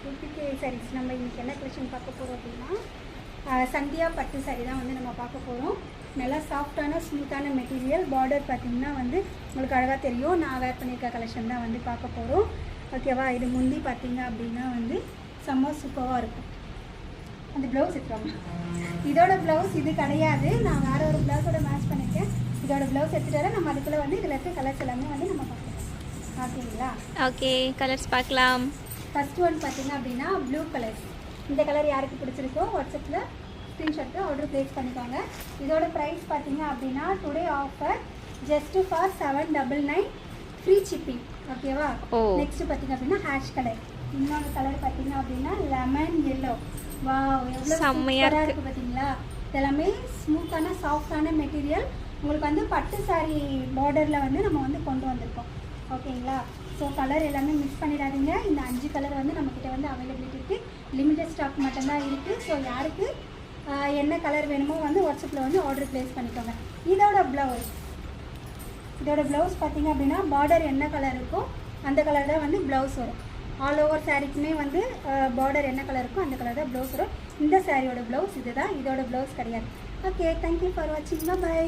ஊட்டிக்கு சாரீஸ் நம்ம இன்றைக்கி என்ன கலெக்ஷன் பார்க்க போகிறோம் அப்படின்னா சந்தியா பட்டு சாரீ தான் வந்து நம்ம பார்க்க போகிறோம். நல்லா சாஃப்டான ஸ்மூத்தான மெட்டீரியல். பார்டர் பார்த்திங்கன்னா வந்து உங்களுக்கு அழகாக தெரியும். நான் வேர் பண்ணியிருக்க கலெக்ஷன் தான் வந்து பார்க்க போகிறோம். ஓகேவா? இது முந்தி பார்த்திங்க அப்படின்னா வந்து செம்ம சூப்பராக இருக்கும். அந்த ப்ளவுஸ் எடுத்துவாங்க. இதோட ப்ளவுஸ் இது கிடையாது, நான் வேறு ஒரு ப்ளவுஸோட மேட்ச் பண்ணியிருக்கேன். இதோட ப்ளவுஸ் எடுத்துகிட்டு வர நம்ம அதுக்குள்ளே வந்து இதில் இருக்க கலர்ஸ் எல்லாமே வந்து நம்ம பார்க்கலாம். ஓகேங்களா? ஓகே, கலர்ஸ் பார்க்கலாம். ஃபர்ஸ்ட் ஒன் பார்த்திங்க அப்படின்னா ப்ளூ கலர். இந்த கலர் யாருக்கு பிடிச்சிருக்கோ வாட்ஸ்அப்பில் ஸ்க்ரீன்ஷாட்டு ஆர்டர் ப்ளேஸ் பண்ணிக்கோங்க. இதோட ப்ரைஸ் பார்த்திங்க அப்படின்னா today offer just for 799 free shipping. ஓகேவா? நெக்ஸ்ட் பார்த்திங்க அப்படின்னா ஹேஷ் கலர். இன்னொரு கலர் பார்த்திங்க அப்படின்னா லெமன் எல்லோ. வா, எவ்வளோ சூப்பராக இருக்குது பார்த்தீங்களா? இதெல்லாமே ஸ்மூத்தான சாஃப்டான மெட்டீரியல். உங்களுக்கு வந்து பட்டு சாரீ பார்டரில் வந்து நம்ம வந்து கொண்டு வந்திருக்கோம். ஓகேங்களா? ஸோ கலர் எல்லாமே மிக்ஸ் பண்ணிடாதீங்க. இந்த 5 கலர் வந்து நம்மக்கிட்ட வந்து அவைலபிலிட்டி இருக்குது. லிமிட்டட் ஸ்டாக் மட்டும்தான் இருக்குது. ஸோ யாருக்கு என்ன கலர் வேணுமோ வந்து வாட்ஸ்அப்பில் வந்து ஆர்டர் ப்ளேஸ் பண்ணிக்கோங்க. இதோட ப்ளவுஸ் பார்த்திங்க அப்படின்னா பார்டர் என்ன கலர் இருக்கோ அந்த கலர் தான் வந்து ப்ளவுஸ் வரும். ஆல் ஓவர் சாரீக்குமே வந்து பார்டர் என்ன கலர் இருக்கோ அந்த கலர் தான் ப்ளவுஸ் வரும். இந்த சாரியோட ப்ளவுஸ் இது தான், இதோட ப்ளவுஸ் கிடையாது. ஓகே, தேங்க்யூ ஃபார் வாட்சிங். பை.